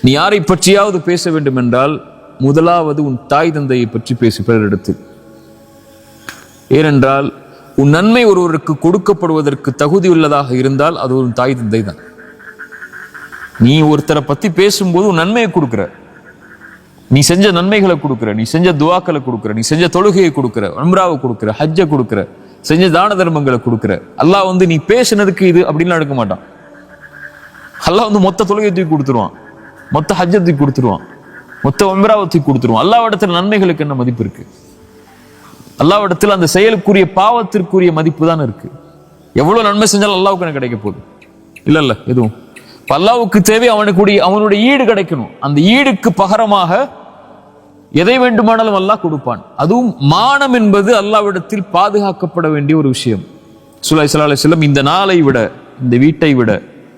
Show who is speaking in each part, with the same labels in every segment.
Speaker 1: நீ யாரை பற்றியாவது பேச வேண்டும் என்றால் முதலாவது உன் தாய் தந்தையை பற்றி பேசு பிறரிடத்தில். ஏனென்றால் உன் நன்மை ஒருவருக்கு கொடுக்கப்படுவதற்கு தகுதி உள்ளதாக இருந்தால் அது ஒரு தாய் தந்தை தான். நீ ஒருத்தரை பத்தி பேசும்போது உன் நன்மையை கொடுக்குற, நீ செஞ்ச நன்மைகளை கொடுக்குற, நீ செஞ்ச துவாக்களை கொடுக்குற, நீ செஞ்ச தொழுகையை கொடுக்குற, உம்ராவை கொடுக்குற, ஹஜ்ஜை கொடுக்குற, செஞ்ச தான தர்மங்களை கொடுக்குற. அல்லாஹ் வந்து நீ பேசினதுக்கு இது அப்படின்லாம் எடுக்க மாட்டான். அல்லாஹ் வந்து மொத்த தொழுகையை தூக்கி கொடுத்துருவான், மொத்த ஹஜ்ஜை தூக்கி கொடுத்துருவான், மொத்த உம்ராவை தூக்கி கொடுத்துருவான். அல்லாஹ்விடத்தில் நன்மைகளுக்கு என்ன மதிப்பு இருக்கு? அல்லாஹ்விடத்தில் அந்த செயலுக்குரிய பாவத்திற்குரிய மதிப்பு தான் இருக்கு. எவ்வளவு நன்மை செஞ்சாலும் அல்லாஹ்வுக்கு என்ன கிடைக்க போகுது? இல்ல எதுவும். அல்லாஹ்வுக்கு தேவை அவனுடைய ஈடு கிடைக்கணும். அந்த ஈடுக்கு பகரமாக எதை வேண்டுமானாலும் அல்லாஹ் கொடுப்பான். அதுவும் மானம் என்பது அல்லாஹ்விடத்தில் பாதுகாக்கப்பட வேண்டிய ஒரு விஷயம். ரசூலுல்லாஹி ஸல்லல்லாஹு அலைஹி வஸல்லம் இந்த நாளை விட, இந்த வீட்டை விட,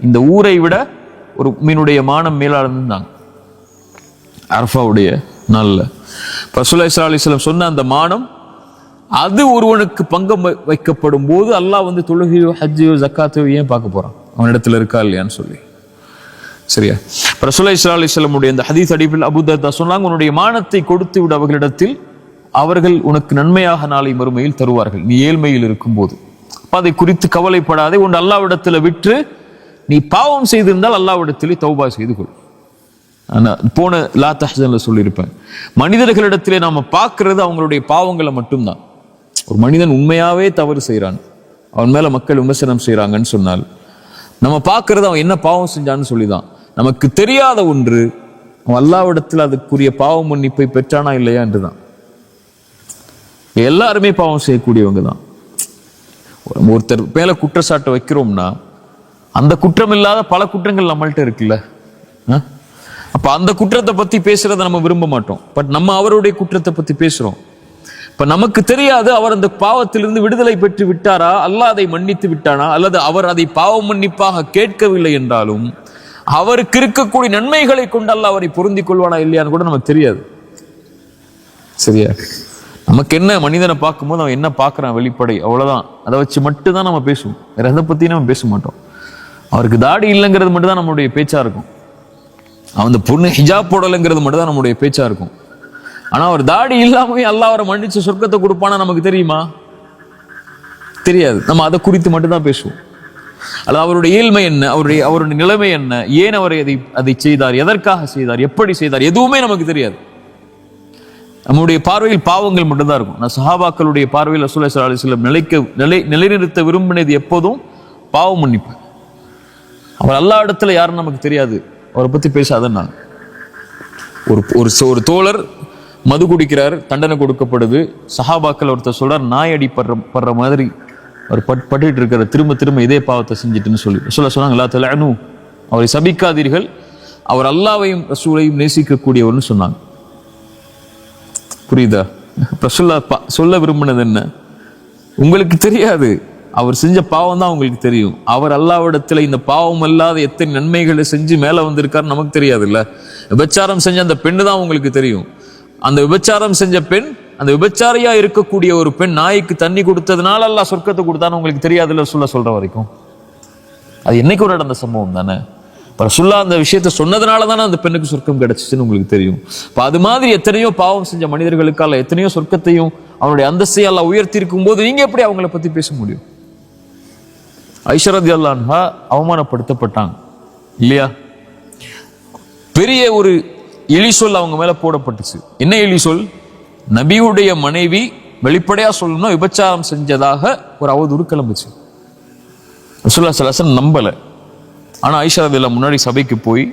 Speaker 1: இந்த ஊரை விட ஒரு முஃமினுடைய மானம் மேலானதுதான் அரஃபாவுடைய நாள்ல ரசூலுல்லாஹி ஸல்லல்லாஹு அலைஹி வஸல்லம் சொன்ன அந்த மானம், அது ஒருவனுக்கு பங்கம் வைக்கப்படும் போது அல்லாஹ் வந்து தொழுகையோ ஹஜ்ஜையோ ஜக்காத்தையோ ஏன் பார்க்க போறான்? அவனிடத்துல இருக்கா இல்லையான்னு சொல்லி. சரியா? ரசூலுல்லாஹி ஸல்லல்லாஹு அலைஹி வஸல்லம் உடைய இந்த ஹதீஸ் அடிப்படையில் அபூ தர்தா சொன்னாங்க, உன்னுடைய மானத்தை கொடுத்து விட அவர்களிடத்தில், அவர்கள் உனக்கு நன்மையாக நாளை மறுமையில் தருவார்கள் நீ ஏழ்மையில் இருக்கும் போது. அதை குறித்து கவலைப்படாதே. உன் அல்லாஹ்விடத்துல விற்று நீ பாவம் செய்திருந்தால் அல்லாஹ்விடத்திலே தௌபா செய்து கொள். போன லா தஹ்சன்ல சொல்லியிருப்பேன், மனிதர்களிடத்திலே நாம பார்க்கிறது அவங்களுடைய பாவங்களை மட்டும்தான். ஒரு மனிதன் உண்மையாவே தவறு செய்யறான், அவன் மேல மக்கள் விமர்சனம் செய்யறாங்கன்னு சொன்னால் நம்ம பார்க்கறது அவன் என்ன பாவம் செஞ்சான்னு சொல்லிதான். நமக்கு தெரியாத ஒன்று அவன் அல்லாஹ்விடத்தில் அதுக்குரிய பாவ மன்னிப்பை பெற்றானா இல்லையா என்றுதான். எல்லாருமே பாவம் செய்யக்கூடியவங்க தான். ஒருத்தர் மேல குற்றச்சாட்டை வைக்கிறோம்னா அந்த குற்றம் இல்லாத பல குற்றங்கள் நம்மள்ட்ட இருக்குல்ல. அப்ப அந்த குற்றத்தை பத்தி பேசுறதை நம்ம விரும்ப மாட்டோம். பட் நம்ம அவருடைய குற்றத்தை பத்தி பேசுறோம். இப்ப நமக்கு தெரியாது அவர் அந்த பாவத்திலிருந்து விடுதலை பெற்று விட்டாரா, அல்லாஹ் அதை மன்னித்து விட்டானா, அல்லது அவர் அதை பாவ மன்னிப்பாக கேட்கவில்லை என்றாலும் அவருக்கு இருக்கக்கூடிய நன்மைகளை கொண்டு அல்லாஹ் அவரை பொருந்திக் கொள்வானா இல்லையான்னு கூட நமக்கு தெரியாது. சரியா? நமக்கு என்ன, மனிதனை பார்க்கும்போது அவன் என்ன பார்க்கறான் வெளிப்படை, அவ்வளவுதான். அதை வச்சு மட்டும்தான் நம்ம பேசுவோம், வேற எதை பத்தியும் நம்ம பேச மாட்டோம். அவருக்கு தாடி இல்லைங்கிறது மட்டும்தான் நம்மளுடைய பேச்சா இருக்கும். அவன் பொண்ணு ஹிஜாப் போடலைங்கிறது மட்டும்தான் நம்முடைய பேச்சா இருக்கும். ஆனா அவர் தாடி இல்லாமவே அல்லாஹ் அவரை மன்னிச்சு சொர்க்கத்தை கொடுப்பானா நமக்கு தெரியுமா? தெரியாது. நம்ம அதை குறித்து மட்டும்தான் பேசுவோம். அல்லது அவருடைய ஏழ்மை என்ன, அவருடைய நிலைமை என்ன, ஏன் அவர் அதை செய்தார், எதற்காக செய்தார், எப்படி செய்தார், எதுவுமே நமக்கு தெரியாது. நம்முடைய பார்வையில் பாவங்கள் மட்டும்தான் இருக்கும். நான் சஹாபாக்களுடைய பார்வையில் ரசூலுல்லாஹி ஸல்லல்லாஹு அலைஹி வஸல்லம் நிலைநிறுத்த விரும்பினது எப்போதும் பாவம் மன்னிப்பு. அவர் அல்லாஹ் இடத்துல யாருன்னு நமக்கு தெரியாது, அவரை பத்தி பேசாதான். நான் ஒரு தோழர் மது குடிக்கிறார், தண்டனை கொடுக்கப்படுது. சஹாபாக்கள் ஒருத்தர் சொல்றார், நாய் அடி படுற மாதிரி அவர் பட்டுட்டு இருக்கிற, திரும்ப இதே பாவத்தை செஞ்சுட்டுன்னு சொல்லி சொன்னாங்க, லா தலஅனு, அவரை சபிக்காதீர்கள், அவர் அல்லாஹ்வையும் ரசூலையும் நேசிக்கக்கூடியவர்னு சொன்னாங்க. புரியுதா? ரசூலுல்லாஹ் சொல்ல விரும்பினது என்ன? உங்களுக்கு தெரியாது, அவர் செஞ்ச பாவம் தான் உங்களுக்கு தெரியும். அவர் அல்லாஹ்விடத்துல இந்த பாவம் அல்லாத எத்தனை நன்மைகளை செஞ்சு மேல வந்திருக்காரு நமக்கு தெரியாது இல்ல. விபச்சாரம் செஞ்ச அந்த பெண்ணு தான் உங்களுக்கு தெரியும். அந்த விபச்சாரம் செஞ்ச பெண், அந்த விபச்சாரியா இருக்கக்கூடிய ஒரு பெண் நாய்க்கு தண்ணி கொடுத்ததுனால அல்லாஹ் சொர்க்கத்தை கொடுத்தான்னு உங்களுக்கு தெரியாதுல்ல சொல்ற வரைக்கும். அது என்னைக்கு ஒரு நடந்த சம்பவம் தானே. ரசூலுல்லாஹ் அந்த விஷயத்த சொன்னதுனால தானே அந்த பெண்ணுக்கு சொர்க்கம் கிடைச்சிச்சுன்னு உங்களுக்கு தெரியும். இப்ப அது மாதிரி எத்தனையோ பாவம் செஞ்ச மனிதர்களுக்கு அல்லாஹ் எத்தனையோ சொர்க்கத்தையும் அவனுடைய அந்தஸ்தையும் அல்லாஹ் உயர்த்தி இருக்கும் போது நீங்க எப்படி அவங்கள பத்தி பேச முடியும்? ஆயிஷா ரலியல்லாஹு அன்ஹா அவமானப்படுத்தப்பட்டாங்க இல்லையா? பெரிய ஒரு இழி சொல் அவங்க மேல போடப்பட்டுச்சு. என்ன இழி சொல்? நபியுடைய மனைவி வெளிப்படையா சொல்லணும்னா விபச்சாரம் செஞ்சதாக ஒரு அவதூறு கிளம்புச்சு. ரசூலுல்லாஹி ஸல்லல்லாஹு அலைஹி வஸல்லம் நம்பல. ஆனா ஆயிஷா ரலியல்லாஹு முன்னாடி சபைக்கு போய்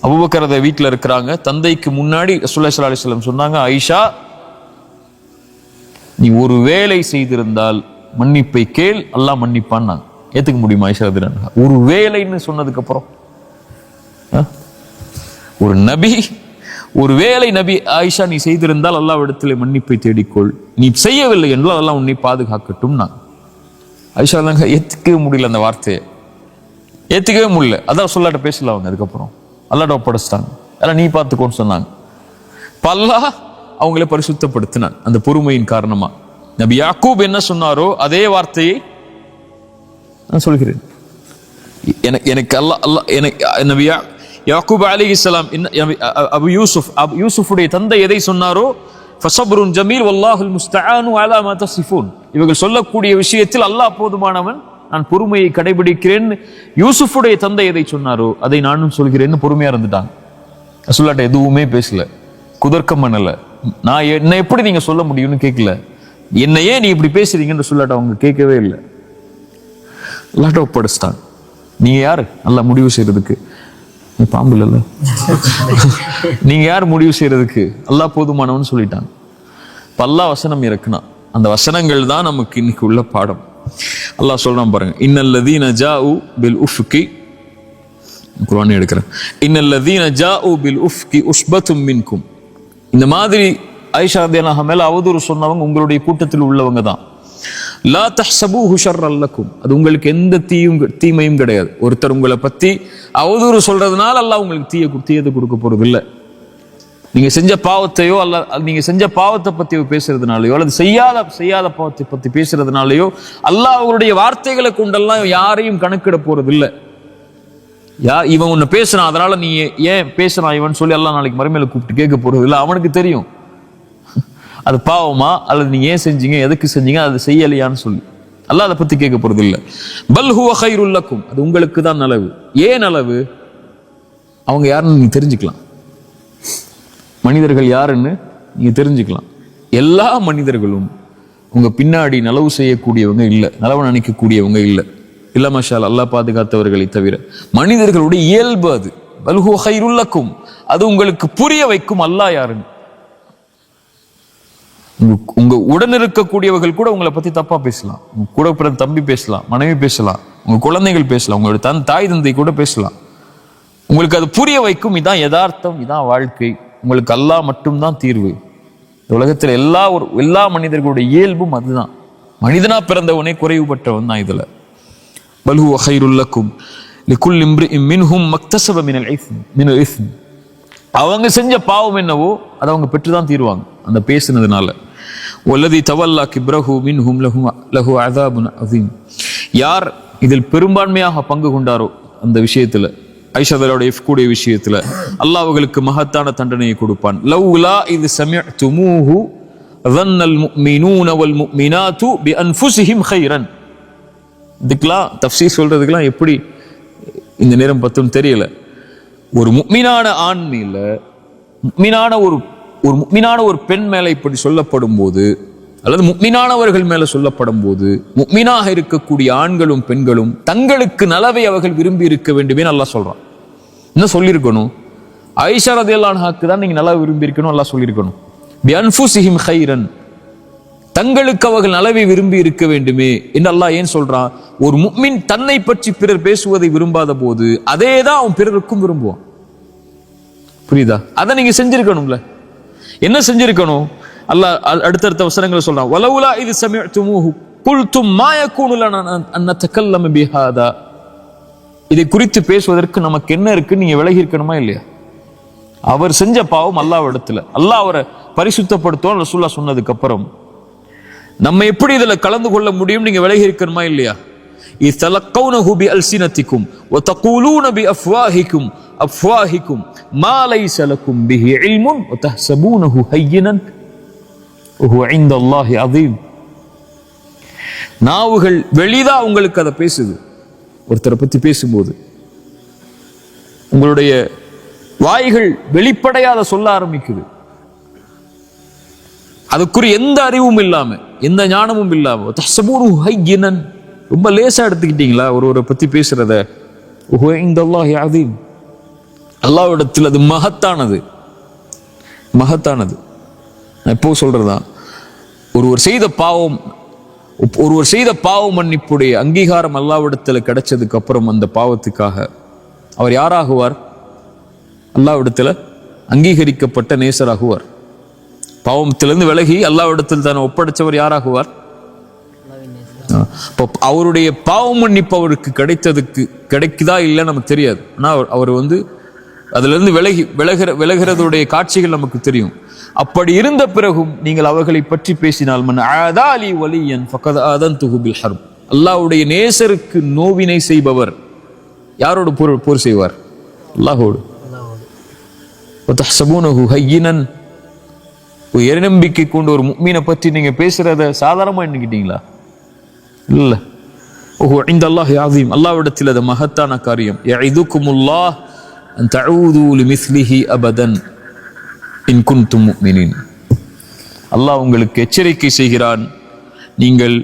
Speaker 1: அபூபக்கர் வீட்டுல இருக்கிறாங்க, தந்தைக்கு முன்னாடி ரசூலுல்லாஹி ஸல்லல்லாஹு அலைஹி வஸல்லம் சொன்னாங்க, ஆயிஷா நீ ஒரு வேலை செய்திருந்தால் மன்னிப்பை கேள், அல்லாஹ் மன்னிப்பான். ஏத்துக்க முடியுமா ஆயிஷா ரலியல்லாஹு அன்ஹா? ஒரு வேலைன்னு சொன்னதுக்கு அப்புறம் ஒரு நபி, ஒரு வேலை நபி ஆயிஷா நீ செய்திருந்தால் அல்லாஹ்விடத்திலே மன்னிப்பை தேடிக்கொள், நீ செய்யவில்லை என்றால் அல்லாஹ் உன்னை பாதுகாக்கட்டும். ஆயிஷா ஏத்துக்கவே முடியல, அந்த வார்த்தையை ஏத்துக்கவே முடியல. அதான் சொல்லாட்ட பேசல அவங்க. அதுக்கப்புறம் அல்லாஹ்ட்ட ஒப்படைச்சிட்டாங்க, அதெல்லாம் நீ பார்த்துக்கோன்னு சொன்னாங்க. அல்லாஹ் அவங்களை பரிசுத்தப்படுத்தினான் அந்த பொறுமையின் காரணமா. நபி யாக்கூப் என்ன சொன்னாரோ அதே வார்த்தையை நான் சொல்கிறேன். எனக்கு அல்லாஹ் நபியா யாக்கூப் அலைஹிஸ்ஸலாம் அபு யூசுஃபுடைய தந்தை எதை சொன்னாரோ, ஃபஸப்ருன் ஜமீல் வல்லாஹுல் முஸ்தஆனு அலா மா தஸிஃபூன், இவர்கள் சொல்லக்கூடிய விஷயத்தில் அல்லாஹ் போதுமானவன், நான் பொறுமையை கடைபிடிக்கிறேன். யூசுஃபுடைய தந்தை எதை சொன்னாரோ அதை நானும் சொல்கிறேன்னு பொறுமையா இருந்துட்டாங்க. ரசூலுல்லாஹ் எதுவுமே பேசல, குதர்க்கம் பண்ணல. நான் என்ன எப்படி நீங்க சொல்ல முடியும்னு கேட்கல. என்ன ஏன் நீ இப்படி பேசுறீங்கன்னு ரசூலுல்லாஹ் அவங்க கேட்கவே இல்லை. அல்லாஹ்ட்ட ஒப்படைச்சிட்டாங்க. நீங்க யாரு அல்லாஹ் முடிவு செய்யறதுக்கு? நீ பாம்பு இல்ல, நீங்க யார் முடிவு செய்யறதுக்கு? அல்லாஹ் போதுமானவன்னு சொல்லிட்டாங்க. அல்லாஹ் வசனம் இறக்குனா அந்த வசனங்கள் தான் நமக்கு இன்னைக்கு உள்ள பாடம். அல்லாஹ் சொல்றான் பாருங்க, இன்னல்லதீன ஜாஉ பில் உஃப்கி, குர்ஆன் எடுக்கிறேன், இன்னல்லதீன ஜாஉ பில் உஃப்கி உஸ்பத்தும் மின்கும். இந்த மாதிரி ஆயிஷா ரலியல்லாஹு அன்ஹா மேல அவதூறு சொன்னவங்க உங்களுடைய கூட்டத்தில் உள்ளவங்க தான். லா தஹ்சபூஹு ஷர்ரல் லக்கும், அது உங்களுக்கு எந்த தீமையும் கிடையாது. ஒருத்தர் உங்களை பத்தி அவதூறு சொல்றதுனால அல்லாஹ் உங்களுக்கு தீயது கொடுக்க போறது இல்லை. நீங்க செஞ்ச பாவத்தையோ அல்ல நீங்க செஞ்ச பாவத்தை பத்தி பேசுறதுனாலயோ அல்லது செய்யாத பாவத்தை பத்தி பேசுறதுனாலயோ அல்லாஹ் அவருடைய வார்த்தைகளை கொண்டெல்லாம் யாரையும் கணக்கிட போறது இல்லை. இவன் உன்னை பேசுறான் அதனால நீ ஏன் பேசுறான் இவன் சொல்லி அல்லாஹ் நாளைக்கு மறுமையில கூப்பிட்டு கேட்க போறது இல்லை. அவனுக்கு தெரியும் அது பாவமா அல்லது நீங்க ஏன் செஞ்சீங்க, எதுக்கு செஞ்சீங்க, அது செய்யலையான்னு சொல்லி அல்லாஹ் அதை பத்தி கேட்க போறது இல்லை. பல் ஹுவ கைருல் லக்கும், அது உங்களுக்கு தான் நலவு. ஏன் நலவு? அவங்க யாருன்னு நீங்க தெரிஞ்சுக்கலாம். மனிதர்கள் யாருன்னு நீங்க தெரிஞ்சுக்கலாம். எல்லா மனிதர்களும் உங்க பின்னாடி நலவு செய்யக்கூடியவங்க இல்லை, நலவு நினைக்கக்கூடியவங்க இல்லை. இல்ல மாஷா அல்லாஹ் பாதுகாத்தவர்களை தவிர. மனிதர்களுடைய இயல்பு அது. பல் ஹுவ கைருல் லக்கும், அது உங்களுக்கு புரிய வைக்கும் அல்லாஹ் யாருன்னு. உங்க உடன் இருக்கக்கூடியவர்கள் கூட உங்களை பத்தி தப்பா பேசலாம், உங்க கூட பிறந்த தம்பி பேசலாம், மனைவி பேசலாம், உங்க குழந்தைகள் பேசலாம், உங்களோட தாய் தந்தை கூட பேசலாம். உங்களுக்கு அது புரிய வைக்கும், இதான் யதார்த்தம், இதான் வாழ்க்கை, உங்களுக்கு அல்லாஹ் மட்டும்தான் தீர்வு. உலகத்துல எல்லா மனிதர்களுடைய இயல்பும் அதுதான். மனிதனா பிறந்தவனே குறைவுபட்டவன் தான் இதுல. பல் ஹுவ கைருல் லக்கும் லிகுல்லி இம்ரிஇன் மின்ஹும் மக்தஸப மினல் இஸ்ம், அவங்க செஞ்ச பாவம் என்னவோ அதை அவங்க பெற்றுதான் தீருவாங்க அந்த பேசுனதுனால. வல்லதி தவல்லா கிப்ரஹு மின்ஹும் லஹு அஸாபுன் அஸீம், யார் இதில் பெரும்பான்மையாக பங்கு கொண்டாரோ அந்த விஷயத்துல, ஐஷாவுடைய கூடிய விஷயத்துல அல்லாஹ் அவர்களுக்கு மகத்தான தண்டனையை கொடுப்பான். லவ்லா இது சமிஅதுமூஹு ظنல் முஃமினூன வல் முஃமினாத்து பிஅன்ஃபுஸிஹிம் கைரன். இதுக்கெல்லாம் தஃப்சீர் சொல்றதுக்கெல்லாம் எப்படி இந்த நேரம் பத்தும் தெரியல. ஒரு முஃமினான ஆண் மேல முஃமினான ஒரு பெண் மேல இப்படி சொல்லப்படும் போது, அல்லது முஃமினானவர்கள் மேல சொல்லப்படும் போது, முஃமினாக இருக்கக்கூடிய ஆண்களும் பெண்களும் தங்களுக்கு நலவை அவர்கள் விரும்பி இருக்க வேண்டுமே அல்லாஹ் சொல்றான். என்ன சொல்லியிருக்கணும்? ஆயிஷா ரலியல்லாஹு அன்ஹாக்கு தான் நீங்க நலவை விரும்பி இருக்கணும் அல்லாஹ் சொல்லியிருக்கணும். பிஅன்ஃபுஸிஹிம் கைரன், தங்களுக்கு அவர்கள் நலவை விரும்பி இருக்க வேண்டுமே என்று அல்லாஹ் ஏன் சொல்றான்? ஒரு முஃமின் தன்னை பற்றி பிறர் பேசுவதை விரும்பாத போது அதேதான் அவன் பிறருக்கும் விரும்புவான். புரியுதா? அதை நீங்க செஞ்சிருக்கணும்ல. என்ன செஞ்சிருக்கணும்? அல்லாஹ் அடுத்தடுத்த வசனங்களை சொல்றான். வலவுலா இது சமிஅதுமூஹு குல்தும் மா யகூனு லனா அன் நதகல்லம பிஹாதா, இதை குறித்து பேசுவதற்கு நமக்கு என்ன இருக்கு, நீங்க விலகி இருக்கணுமா இல்லையா? அவர் செஞ்ச பாவம் அல்லாஹ்விடத்துல, அல்லாஹ் அவரை பரிசுத்தப்படுத்துவான் ரசூலுல்லாஹ் சொன்னதுக்கு அப்புறம் நம்ம எப்படி இதுல கலந்து கொள்ள முடியும், நீங்க விலகி இருக்கணுமா இல்லையா? இத்தலக்கௌனஹு பிஅல்சினதிக்கும் வதகூலூன பிஅஃவாஹிக்கும் அஃப்வாஹிக்கும் மா லைஸ லக்கும் பிஹி இல்முன் வதஹ்சபூனஹு ஹய்யினன் வஹுவ இன்தல்லாஹி அஸீம். நாவுகள் வெளிதா உங்களுக்கு அதை பேசுது. ஒருத்தரை பத்தி பேசும்போது உங்களுடைய வாய்கள் வெளிப்படையாத சொல்ல ஆரம்பிக்குது. அதுக்குரிய எந்த அறிவும் இல்லாம, எந்த ஞானமும் இல்லாம, தஹ்சபூனஹு ஹய்யினன், ரொம்ப லேசா எடுத்துக்கிட்டீங்களா ஒருவரை பத்தி பேசுறத? வஹுவ இன்தல்லாஹி அஸீம், அல்லாஹ்விடத்தில் அது மகத்தானது. நான் எப்போ சொல்றதா, ஒருவர் செய்த பாவம் மன்னிப்புடைய அங்கீகாரம் அல்லாஹ்விடத்தில் கிடைச்சதுக்கு அப்புறம் அந்த பாவத்துக்காக அவர் யாராகுவார்? அல்லாஹ்விடத்தில் அங்கீகரிக்கப்பட்ட நேசராகுவார். பாவத்திலிருந்து விலகி அல்லாஹ்விடத்தில் தான் ஒப்படைச்சவர் யாராகுவார்? அவருடைய பாவ மன்னிப்பு அவருக்கு கிடைக்குதா இல்லைன்னு நமக்கு தெரியாது. ஆனா அவர் அதுல இருந்து விலகிறதுடைய காட்சிகள் நமக்கு தெரியும். அப்படி இருந்த பிறகும் நீங்கள் அவர்களை பற்றி பேசினால், மன் ஆதாலி வலியன் ஃபகத் ஆதன்துஹு பில் ஹர்ப், அல்லாஹ்வுடைய நேசருக்கு நோவினை செய்பவர் யாரோடு போர் செய்வார்? அல்லாஹ்வோடு. வதஹ்சபூனஹு ஹய்யினன். ஒரு இறைநம்பிக்கை கொண்ட ஒரு முஃமினை பற்றி நீங்க பேசுறத சாதாரணமா எண்ணிக்கிட்டீங்களா? இல்ல. ஓஹோ இன்தல்லாஹி அஸீம், அல்லாஹ்விடத்தில் அது மகத்தான காரியம். யஇதுகுமுல்லாஹ் அன் தஊது லிமிஸ்லிஹி அபதன் இன் குன்தும் முஃமினீன். அல்லாஹ் உங்களுக்கு எச்சரிக்கை செய்கிறான், நீங்கள்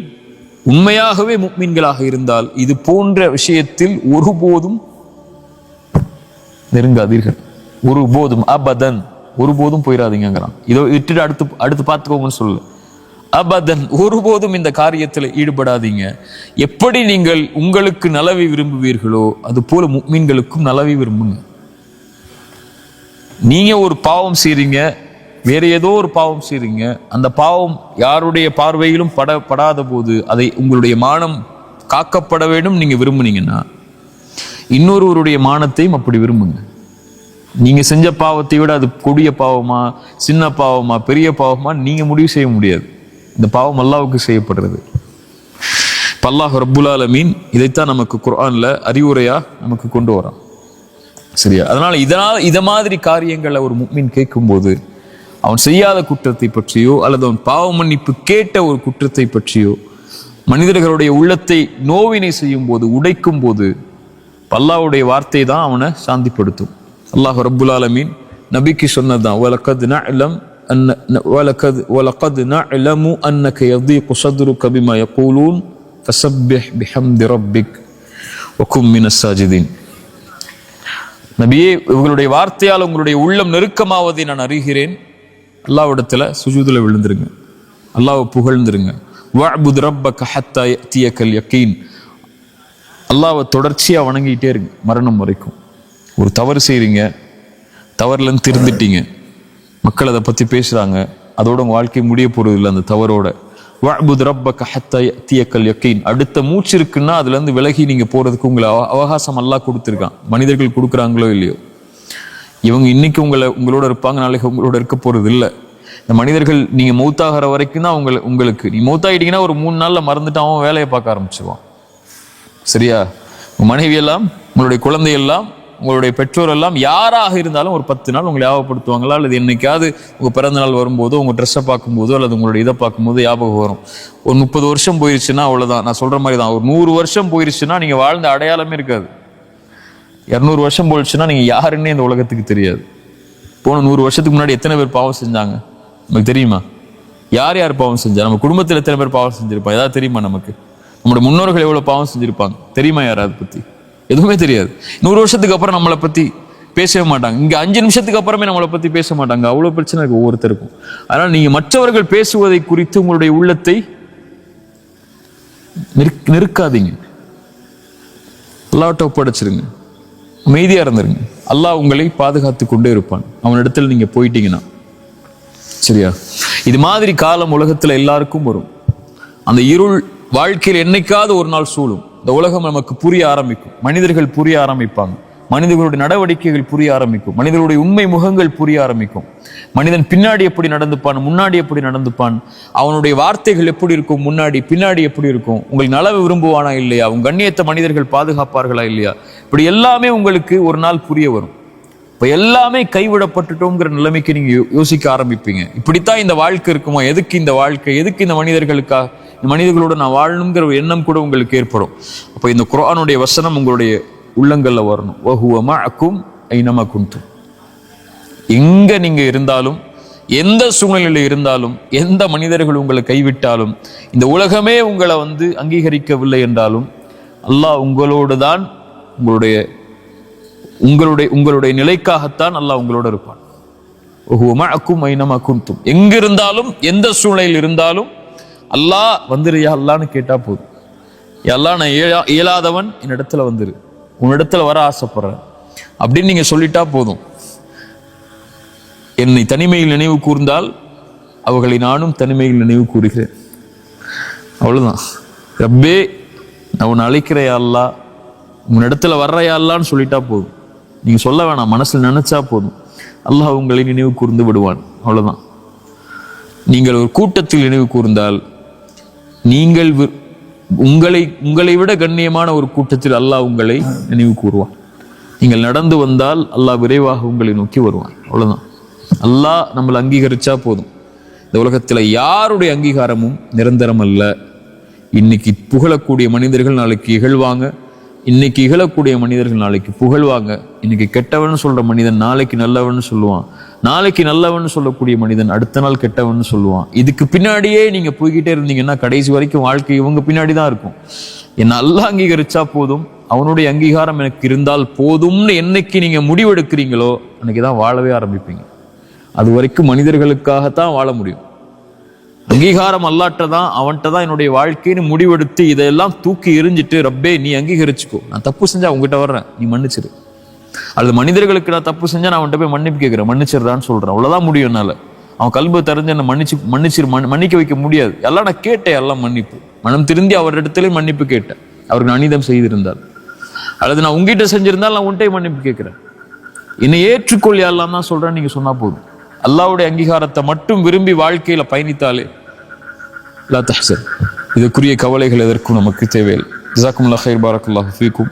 Speaker 1: உண்மையாகவே முஃமின்களாக இருந்தால் இது போன்ற விஷயத்தில் ஒருபோதும் நெருங்காதீர்கள். ஒருபோதும், அபதன், ஒருபோதும் போயிடாதீங்கிறான். இதோ இட்டு அடுத்து பார்த்துக்கோங்கன்னு சொல்லு. அபதன், ஒருபோதும் இந்த காரியத்தில் ஈடுபடாதீங்க. எப்படி நீங்கள் உங்களுக்கு நலவை விரும்புவீர்களோ அது போல முஃமின்களுக்கும் நலவை விரும்புங்க. நீங்க ஒரு பாவம் செய்றீங்க, வேற ஏதோ ஒரு பாவம் செய்றீங்க, அந்த பாவம் யாருடைய பார்வையிலும் படாத போது அதை உங்களுடைய மானம் காக்கப்பட வேண்டும் நீங்க விரும்புனீங்கன்னா இன்னொருவருடைய மானத்தையும் அப்படி விரும்புங்க. நீங்க செஞ்ச பாவத்தை விட அது கொடிய பாவமா, சின்ன பாவமா, பெரிய பாவமா நீங்க முடிவு செய்ய முடியாது. இந்த பாவம் அல்லாஹ்வுக்கு செய்யப்படுறது. அல்லாஹ் ரப்புல் ஆலமீன் இதைத்தான் நமக்கு குர்ஆன்ல அறிவுரையா நமக்கு கொண்டு வரான். சரியா? அதனால இத மாதிரி காரியங்களை ஒரு முஃமின் கேட்கும்போது அவன் செய்யாத குற்றத்தை பற்றியோ அல்லது அவன் பாவ மன்னிப்பு கேட்ட ஒரு குற்றத்தை பற்றியோ மனிதர்களுடைய உள்ளத்தை நோவினை செய்யும் போது, உடைக்கும் போது அல்லாஹ்வுடைய வார்த்தை தான் அவனை சாந்திப்படுத்தும். அல்லாஹ் ரப்புல் ஆலமீன் நபிக்கு சொன்னதுதான், وَلَقَدْ نَعْلَمُ أَنَّكَ يَضِيقُ صَدْرُكَ بِمَا يَقُولُونَ فَسَبِّحْ بِحَمْدِ رَبِّكَ وَكُن مِّنَ السَّاجِدِينَ. நபியே, இவங்களுடைய வார்த்தையால் உங்களுடைய உள்ளம் நெருக்கமாவதை நான் அறிகிறேன். அல்லாஹ்விடத்துல சுஜூதுல விழுந்துருங்க, அல்லாஹ்வை புகழ்ந்துருங்க. வஅ்புத் ரப்பக ஹத்தா யஅதியகல் யகீன். அல்லாஹ்வை தொடர்ச்சியா வணங்கிட்டே இருங்க மரணம் வரைக்கும். ஒரு தவறு செய்றீங்க, தவறுலன்னு திருந்திட்டீங்க, மக்கள் அதை பத்தி பேசுறாங்க, அதோட உங்க வாழ்க்கை முடிய போறது இல்லை அந்த தவறோட. வஅ்புத் ரப்பக ஹத்தா யஅதியகல் யகீன். அடுத்த மூச்சு இருக்குன்னா அதுல இருந்து விலகி நீங்க போறதுக்கு உங்களை அவகாசம் அல்லாஹ் கொடுத்துருக்கான். மனிதர்கள் கொடுக்குறாங்களோ இல்லையோ, இவங்க இன்னைக்கு உங்களோட இருப்பாங்க, நாளைக்கு உங்களோட இருக்க போறது இல்லை. இந்த மனிதர்கள் நீங்க மௌத்தாகிற வரைக்கும் தான் உங்களுக்கு நீ மௌத்தாயிட்டீங்கன்னா ஒரு 3 நாள்ல மறந்துட்டு அவன் வேலையை பார்க்க ஆரம்பிச்சிருவான். சரியா? உங்க மனைவி எல்லாம், உங்களுடைய குழந்தை எல்லாம், உங்களுடைய பெற்றோர் எல்லாம் யாராக இருந்தாலும் ஒரு 10 நாள் உங்களை ஞாபகப்படுத்துவாங்களா? அல்லது என்னைக்காவது உங்க பிறந்த நாள் வரும்போதோ, உங்க ட்ரெஸ்ஸை பார்க்கும்போதோ, அல்லது உங்களுடைய இதை பார்க்கும்போது ஞாபகம் வரும். ஒரு 30 வருஷம் போயிருச்சுன்னா அவ்வளவுதான். நான் சொல்ற மாதிரி தான். ஒரு 100 வருஷம் போயிருச்சுன்னா நீங்க வாழ்ந்த அடையாளமே இருக்காது. 200 வருஷம் போயிடுச்சுன்னா நீங்க யாருன்னே இந்த உலகத்துக்கு தெரியாது. போன 100 வருஷத்துக்கு முன்னாடி எத்தனை பேர் பாவம் செஞ்சாங்க நமக்கு தெரியுமா? யார் யார் பாவம் செஞ்சா? நம்ம குடும்பத்தில் எத்தனை பேர் பாவம் செஞ்சிருப்பாங்க ஏதாவது தெரியுமா நமக்கு? நம்மளுடைய முன்னோர்கள் எவ்வளவு பாவம் செஞ்சிருப்பாங்க தெரியுமா? யாராவது பத்தி எதுவுமே தெரியாது. 100 வருஷத்துக்கு அப்புறம் நம்மளை பத்தி பேசவே மாட்டாங்க. இங்க 5 நிமிஷத்துக்கு அப்புறமே நம்மளை பத்தி பேச மாட்டாங்க. அவ்வளவு பிரச்சனை இருக்கு ஒவ்வொருத்தருக்கும். அதனால நீங்க மற்றவர்கள் பேசுவதை குறித்து உங்களுடைய உள்ளத்தை நெருக்காதீங்க. அல்லாஹ்விட்ட ஒப்படைச்சிருங்க, அமைதியா இருந்துருங்க. அல்லாஹ் உங்களை பாதுகாத்து கொண்டே இருப்பான் அவனிடத்துல நீங்க போயிட்டீங்கன்னா. சரியா? இது மாதிரி காலம் உலகத்துல எல்லாருக்கும் வரும். அந்த இருள் வாழ்க்கையில் என்னைக்காவது ஒரு நாள் சூழும். இந்த உலகம் நமக்கு புரிய ஆரம்பிக்கும், மனிதர்கள் புரிய ஆரம்பிப்பாங்க, மனிதர்களுடைய நடவடிக்கைகள் புரிய ஆரம்பிக்கும், மனிதர்களுடைய உண்மை முகங்கள் புரிய ஆரம்பிக்கும். மனிதன் பின்னாடி எப்படி நடந்துப்பான், முன்னாடி எப்படி நடந்துப்பான், அவனுடைய வார்த்தைகள் எப்படி இருக்கும், முன்னாடி பின்னாடி எப்படி இருக்கும், உங்கள் நலவை விரும்புவானா இல்லையா, உங்க கண்ணியத்தை மனிதர்கள் பாதுகாப்பார்களா இல்லையா, இப்படி எல்லாமே உங்களுக்கு ஒரு நாள் புரிய வரும். இப்ப எல்லாமே கைவிடப்பட்டுட்டோங்கிற நிலைமைக்கு நீங்க யோசிக்க ஆரம்பிப்பீங்க. இப்படித்தான் இந்த வாழ்க்கை இருக்குமா? எதுக்கு இந்த வாழ்க்கை? எதுக்கு இந்த மனிதர்களுக்காக, இந்த மனிதர்களோட நான் வாழணுங்கிற ஒரு எண்ணம் கூட உங்களுக்கு ஏற்படும். அப்ப இந்த குர்ஆனுடைய வசனம் உங்களுடைய உள்ளங்கள்ல வரணும். வஹுவ மஅக்கும் ஐனமா குன்தும். எங்க நீங்க இருந்தாலும், எந்த சூழ்நிலையில இருந்தாலும், எந்த மனிதர்கள் உங்களை கைவிட்டாலும், இந்த உலகமே உங்களை அங்கீகரிக்கவில்லை என்றாலும், அல்லாஹ் உங்களோடு தான், உங்களுடைய நிலைக்காகத்தான் அல்லாஹ் உங்களோட இருப்பான். வஹுவ மஅக்கும் ஐனமா குன்தும். எங்க இருந்தாலும், எந்த சூழ்நிலையில் இருந்தாலும் அல்லாஹ் வந்துரு யா அல்லான்னு கேட்டா போதும். யா அல்லாஹ், நான் இயலாதவன், என்னிடத்துல வந்துரு, உன்னிடத்துல வர ஆசைப்படுறேன் அப்படின்னு நீங்க சொல்லிட்டா போதும். என்னை தனிமையில் நினைவு கூர்ந்தால் அவர்களை நானும் தனிமையில் நினைவு கூறுகிறேன். அவ்வளவுதான். ரப்பே, நான் உன்னை அழைக்கிற யா அல்லாஹ், உன்னிடத்துல வர்ற யா அல்லான்னு சொல்லிட்டா போதும். நீங்க சொல்ல வேணாம், மனசுல நினைச்சா போதும், அல்லாஹ் உங்களை நினைவு கூர்ந்து விடுவான். அவ்வளவுதான். நீங்கள் ஒரு கூட்டத்தில் நினைவு கூர்ந்தால், நீங்கள் உங்களை விட கண்ணியமான ஒரு கூட்டத்தில் அல்லாஹ் உங்களை நினைவு கூறுவான். நீங்கள் நடந்து வந்தால் அல்லாஹ் விரைவாக உங்களை நோக்கி வருவான். அவ்வளவுதான். அல்லாஹ் நம்மளை அங்கீகரிச்சா போதும். இந்த உலகத்துல யாருடைய அங்கீகாரமும் நிரந்தரம் அல்ல. இன்னைக்கு புகழக்கூடிய மனிதர்கள் நாளைக்கு இகழ்வாங்க, இன்னைக்கு இகழக்கூடிய மனிதர்கள் நாளைக்கு புகழ்வாங்க. இன்னைக்கு கெட்டவன் சொல்ற மனிதன் நாளைக்கு நல்லவன் சொல்லுவான், நாளைக்கு நல்லவன் சொல்லக்கூடிய மனிதன் அடுத்த நாள் கெட்டவன் சொல்லுவான். இதுக்கு பின்னாடியே நீங்க போய்கிட்டே இருந்தீங்கன்னா கடைசி வரைக்கும் வாழ்க்கை இவங்க பின்னாடி தான் இருக்கும். என்ன அல்லாஹ் அங்கீகரிச்சா போதும், அவனுடைய அங்கீகாரம் எனக்கு இருந்தால் போதும்னு என்னைக்கு நீங்க முடிவெடுக்கிறீங்களோ அன்னைக்குதான் வாழவே ஆரம்பிப்பீங்க. அது வரைக்கும் மனிதர்களுக்காகத்தான் வாழ முடியும். அங்கீகாரம் அல்லாட்ட தான், அவன்கிட்ட தான் என்னுடைய வாழ்க்கைன்னு முடிவெடுத்து இதெல்லாம் தூக்கி எறிஞ்சிட்டு, ரப்பே நீ அங்கீகரிச்சுக்கோ, நான் தப்பு செஞ்சா உங்ககிட்ட வர்றேன், நீ மன்னிச்சிரு. அல்லது மனிதர்களுக்கு நான் தப்பு செஞ்சா நான் அவன்கிட்ட போய் மன்னிப்பு கேட்கிறேன், மன்னிச்சிருதான்னு சொல்றேன். அவ்வளவுதான் முடியும் என்னால. அவன் கல்பை தெரிஞ்சு என்ன மன்னிக்க வைக்க முடியாது. எல்லாம் நான் கேட்டேன், எல்லாம் மன்னிப்பு, மனம் திருந்தி அவர் இடத்துல மன்னிப்பு கேட்டேன், அவருக்கு நான் அநீதம் செய்திருந்தால். அல்லது நான் உங்ககிட்ட செஞ்சிருந்தால் நான் உன்கிட்ட மன்னிப்பு கேட்கிறேன், என்னை ஏற்றுக்கொள் எல்லாம் தான் சொல்றேன். நீங்க சொன்னா போதும். அல்லாஹ்வுடைய அங்கீகாரத்தை மட்டும் விரும்பி வாழ்க்கையில பயணித்தாலே லா தஹ்சன். இதுக்குரிய கவலைகள் எதற்கும் நமக்கு தேவையில்லை. ஜஸாக்குமுல்லாஹ் கைர், பாரக்கல்லாஹு ஃபீக்கும்.